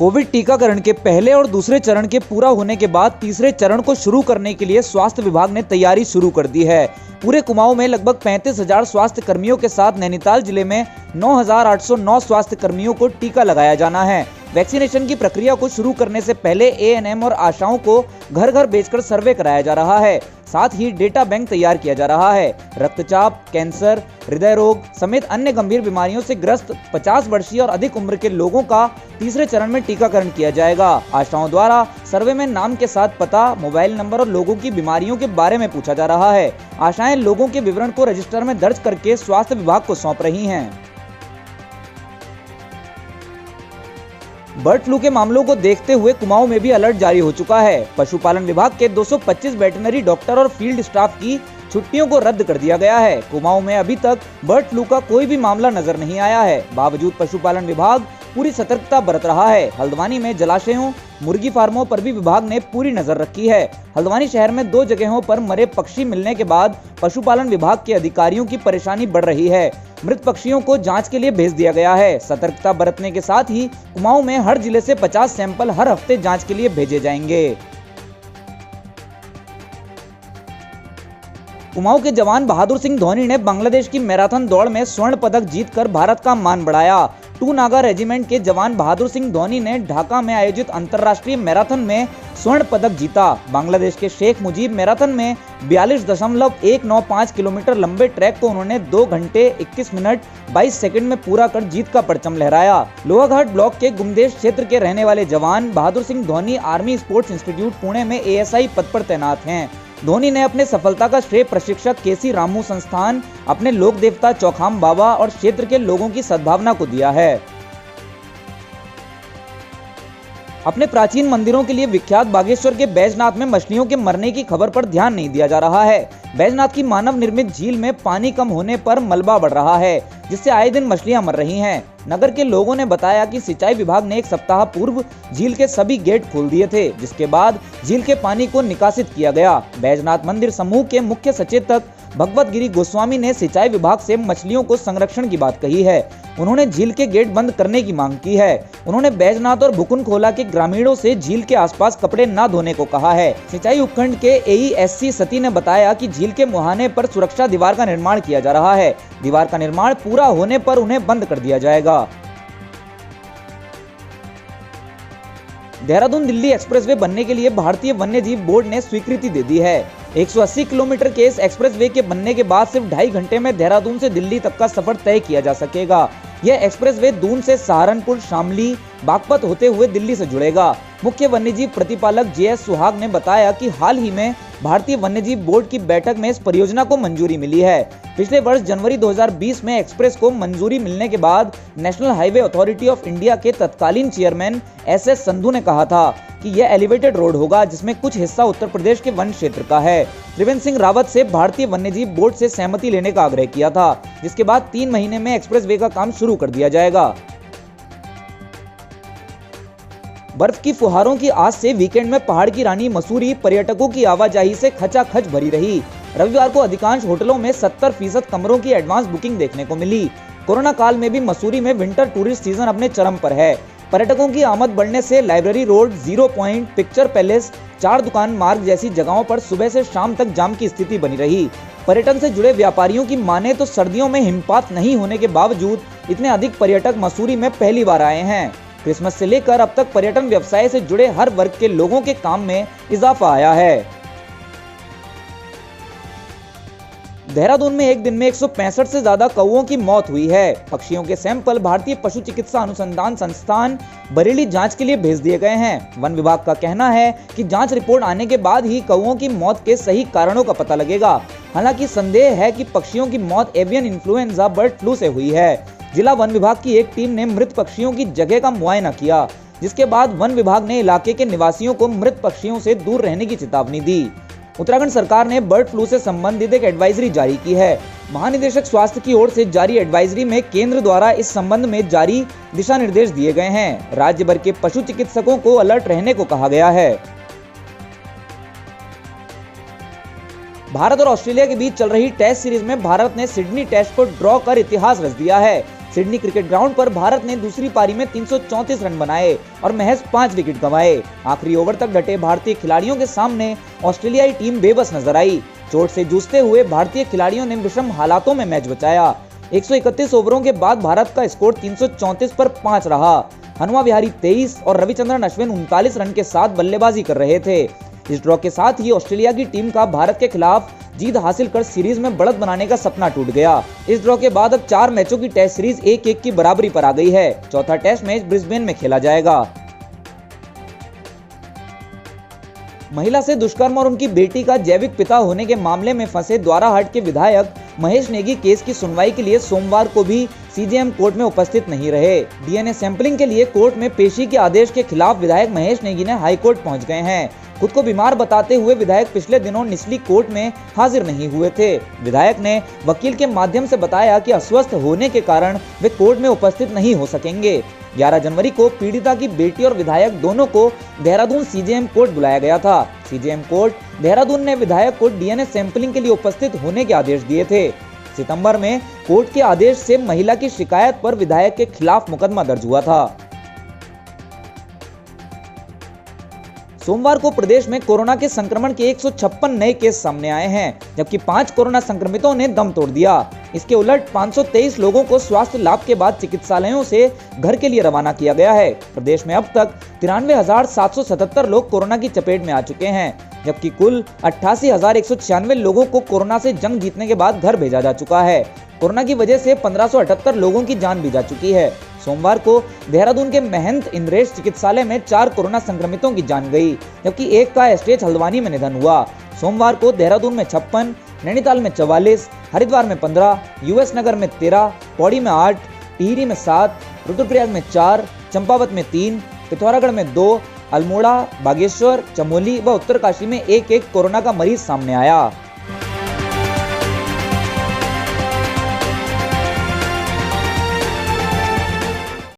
Covid टीकाकरण के पहले और दूसरे चरण के पूरा होने के बाद तीसरे चरण को शुरू करने के लिए स्वास्थ्य विभाग ने तैयारी शुरू कर दी है। पूरे कुमाऊं में लगभग 35,000 स्वास्थ्य कर्मियों के साथ नैनीताल जिले में 9,809 स्वास्थ्य कर्मियों को टीका लगाया जाना है। वैक्सीनेशन की प्रक्रिया को शुरू करने से पहले एएनएम और आशाओं को घर घर भेजकर सर्वे कराया जा रहा है। साथ ही डेटा बैंक तैयार किया जा रहा है। रक्तचाप, कैंसर, हृदय रोग समेत अन्य गंभीर बीमारियों से ग्रस्त 50 वर्षीय और अधिक उम्र के लोगों का तीसरे चरण में टीकाकरण किया जाएगा। आशाओं द्वारा सर्वे में नाम के साथ पता, मोबाइल नंबर और लोगों की बीमारियों के बारे में पूछा जा रहा है। आशाएं लोगों के विवरण को रजिस्टर में दर्ज करके स्वास्थ्य विभाग को सौंप रही हैं। बर्ड फ्लू के मामलों को देखते हुए कुमाऊं में भी अलर्ट जारी हो चुका है। पशुपालन विभाग के 225 वेटरनरी डॉक्टर और फील्ड स्टाफ की छुट्टियों को रद्द कर दिया गया है। कुमाऊं में अभी तक बर्ड फ्लू का कोई भी मामला नजर नहीं आया है। बावजूद पशुपालन विभाग पूरी सतर्कता बरत रहा है। हल्द्वानी में जलाशयों, मुर्गी फार्मों पर भी विभाग ने पूरी नजर रखी है। हल्द्वानी शहर में 2 जगहों पर मरे पक्षी मिलने के बाद पशुपालन विभाग के अधिकारियों की परेशानी बढ़ रही है। मृत पक्षियों को जांच के लिए भेज दिया गया है। सतर्कता बरतने के साथ ही कुमाऊं में हर जिले से 50 सैंपल हर हफ्ते जांच के लिए भेजे जाएंगे। कुमाऊं के जवान बहादुर सिंह धोनी ने बांग्लादेश की मैराथन दौड़ में स्वर्ण पदक जीतकर भारत का मान बढ़ाया। 2 नागा रेजिमेंट के जवान बहादुर सिंह धोनी ने ढाका में आयोजित अंतर्राष्ट्रीय मैराथन में स्वर्ण पदक जीता। बांग्लादेश के शेख मुजीब मैराथन में 42.195 किलोमीटर लंबे ट्रैक को उन्होंने 2 घंटे 21 मिनट 22 सेकंड में पूरा कर जीत का परचम लहराया। लोहाघाट ब्लॉक के गुमदेश क्षेत्र के रहने वाले जवान Bahadur Singh Dhoni army sports institute Pune में एएसआई पद पर तैनात हैं। धोनी ने अपने सफलता का श्रेय प्रशिक्षक केसी रामू संस्थान, अपने लोक देवता चौखाम बाबा और क्षेत्र के लोगों की सद्भावना को दिया है। अपने प्राचीन मंदिरों के लिए विख्यात बागेश्वर के बैजनाथ में मछलियों के मरने की खबर पर ध्यान नहीं दिया जा रहा है। बैजनाथ की मानव निर्मित झील में पानी कम होने पर मलबा बढ़ रहा है, जिससे आए दिन मछलियां मर रही हैं। नगर के लोगों ने बताया कि सिंचाई विभाग ने 1 सप्ताह पूर्व झील के सभी गेट खोल दिए थे, जिसके बाद झील के पानी को निकासित किया गया। बैजनाथ मंदिर समूह के मुख्य सचेतक भगवत गिरी गोस्वामी ने सिंचाई विभाग से मछलियों को संरक्षण की बात कही है। उन्होंने झील के गेट बंद करने की मांग की है। उन्होंने बैजनाथ और भुकुनखोला के ग्रामीणों से झील के आसपास कपड़े न धोने को कहा है। सिंचाई उपखंड के एईएससी सती ने बताया कि झील के मुहाने पर सुरक्षा दीवार का निर्माण किया जा रहा है। दीवार का निर्माण पूरा होने पर उन्हें बंद कर दिया जाएगा। देहरादून दिल्ली एक्सप्रेसवे बनने के लिए भारतीय वन्यजीव बोर्ड ने स्वीकृति दे दी है। 180 किलोमीटर के इस एक्सप्रेसवे के बनने के बाद सिर्फ 2.5 घंटे में देहरादून से दिल्ली तक का सफर तय किया जा सकेगा। यह एक्सप्रेसवे दून से सहारनपुर, शामली, बागपत होते हुए दिल्ली से जुड़ेगा। मुख्य वन्यजीव प्रतिपालक जेएस सुहाग ने बताया कि हाल ही में भारतीय वन्यजीव बोर्ड की बैठक में इस परियोजना को मंजूरी मिली है। पिछले वर्ष जनवरी 2020 में एक्सप्रेस को मंजूरी मिलने के बाद national highway authority of India के तत्कालीन चेयरमैन एसएस संधू ने कहा था कि यह एलिवेटेड रोड होगा, जिसमें कुछ हिस्सा उत्तर प्रदेश के वन क्षेत्र का है। त्रिवेंद्र सिंह रावत से भारतीय वन्यजीव बोर्ड से सहमति लेने का आग्रह किया था, जिसके बाद 3 महीने में एक्सप्रेसवे का काम शुरू कर दिया जाएगा। बर्फ की फुहारों की आज से वीकेंड में पहाड़ की रानी मसूरी पर्यटकों की आवाजाही से खचाखच भरी रही। रविवार को अधिकांश होटलों में 70% कमरों की एडवांस बुकिंग देखने को मिली। कोरोना काल में भी मसूरी में विंटर टूरिस्ट सीजन अपने चरम पर है। पर्यटकों की आमद बढ़ने से library road, 0 point, picture palace, 4 दुकान मार्ग जैसी जगहों पर सुबह से शाम तक जाम की स्थिति बनी रही। पर्यटन से जुड़े व्यापारियों की माने तो सर्दियों में हिमपात नहीं होने के बावजूद इतने अधिक पर्यटक मसूरी में पहली बार आए हैं। क्रिसमस से लेकर अब तक पर्यटन व्यवसाय से जुड़े हर वर्ग के लोगों के काम में इजाफा आया है। देहरादून में एक दिन में 165 से ज्यादा कौओं की मौत हुई है। पक्षियों के सैंपल भारतीय पशु चिकित्सा अनुसंधान संस्थान बरेली जांच के लिए भेज दिए गए हैं। वन विभाग का कहना है कि जांच रिपोर्ट आने के बाद ही कौओं की मौत के सही कारणों का पता लगेगा। हालांकि संदेह है कि पक्षियों की मौत एवियन इन्फ्लुएंजा बर्ड फ्लू से हुई है। जिला वन विभाग की एक टीम ने मृत पक्षियों की जगह का मुआयना किया, जिसके बाद वन विभाग ने इलाके के निवासियों को मृत पक्षियों से दूर रहने की चेतावनी दी। उत्तराखंड सरकार ने बर्ड फ्लू से संबंधित एक एडवाइजरी जारी की है। महानिदेशक स्वास्थ्य की ओर से जारी एडवाइजरी में केंद्र द्वारा इस संबंध में जारी दिशा निर्देश दिए गए हैं। राज्य भर के पशु चिकित्सकों को अलर्ट रहने को कहा गया है। भारत और ऑस्ट्रेलिया के बीच चल रही टेस्ट सीरीज में भारत ने सिडनी टेस्ट को ड्रॉ कर इतिहास रच दिया है। सिडनी क्रिकेट ग्राउंड पर भारत ने दूसरी पारी में 334 रन बनाए और महज 5 विकेट गंवाए। आखिरी ओवर तक डटे भारतीय खिलाड़ियों के सामने ऑस्ट्रेलियाई टीम बेबस नजर आई। चोट से जूझते हुए भारतीय खिलाड़ियों ने विषम हालातों में मैच बचाया। 131 ओवरों के बाद भारत का स्कोर 334 पर 5 रहा। हनुमा विहारी 23 और रविचंद्रन अश्विन 39 रन के साथ बल्लेबाजी कर रहे थे। इस ड्रॉ के साथ ही ऑस्ट्रेलिया की टीम का भारत के खिलाफ जीत हासिल कर सीरीज में बढ़त बनाने का सपना टूट गया। इस ड्रॉ के बाद अब 4 मैचों की टेस्ट सीरीज 1-1 की बराबरी पर आ गई है। चौथा टेस्ट मैच ब्रिस्बेन में खेला जाएगा। महिला से दुष्कर्म और उनकी बेटी का जैविक पिता होने के मामले में फंसे द्वाराहाट के विधायक महेश नेगी केस की सुनवाई के लिए सोमवार को भी सीजेएम कोर्ट में उपस्थित नहीं रहे। डीएनए सैंपलिंग के लिए कोर्ट में पेशी के आदेश के खिलाफ विधायक महेश नेगी ने हाईकोर्ट पहुंच गए हैं। खुद को बीमार बताते हुए विधायक पिछले दिनों निचली कोर्ट में हाजिर नहीं हुए थे। विधायक ने वकील के माध्यम से बताया कि अस्वस्थ होने के कारण वे कोर्ट में उपस्थित नहीं हो सकेंगे। 11 जनवरी को पीड़िता की बेटी और विधायक दोनों को देहरादून सीजेएम कोर्ट बुलाया गया था। सीजेएम कोर्ट देहरादून ने विधायक को डीएनए सैंपलिंग के लिए उपस्थित होने के आदेश दिए थे। सितंबर में कोर्ट के आदेश से महिला की शिकायत पर विधायक के खिलाफ मुकदमा दर्ज हुआ था। सोमवार को प्रदेश में कोरोना के संक्रमण के 156 नए केस सामने आए हैं, जबकि 5 कोरोना संक्रमितों ने दम तोड़ दिया। इसके उलट 523 लोगों को स्वास्थ्य लाभ के बाद चिकित्सालयों से घर के लिए रवाना किया गया है। प्रदेश में अब तक 93,777 लोग कोरोना की चपेट में आ चुके हैं, जबकि कुल 88,196 लोगों को कोरोना से जंग जीतने के बाद घर भेजा जा चुका है। कोरोना की वजह से 1578 लोगों की जान भी जा चुकी है। सोमवार को देहरादून के महंत इंद्रेश चिकित्सालय में 4 कोरोना संक्रमितों की जान गई, जबकि एक का एसटीएच हल्द्वानी में निधन हुआ। सोमवार को देहरादून में 56, नैनीताल में 44, हरिद्वार में 15, यूएस नगर में 13, पौड़ी में 8, टिहरी में 7, रुद्रप्रयाग में 4, चंपावत में 3, पिथौरागढ़ में 2, अल्मोड़ा, बागेश्वर, चमोली व उत्तरकाशी में 1-1 कोरोना का मरीज सामने आया।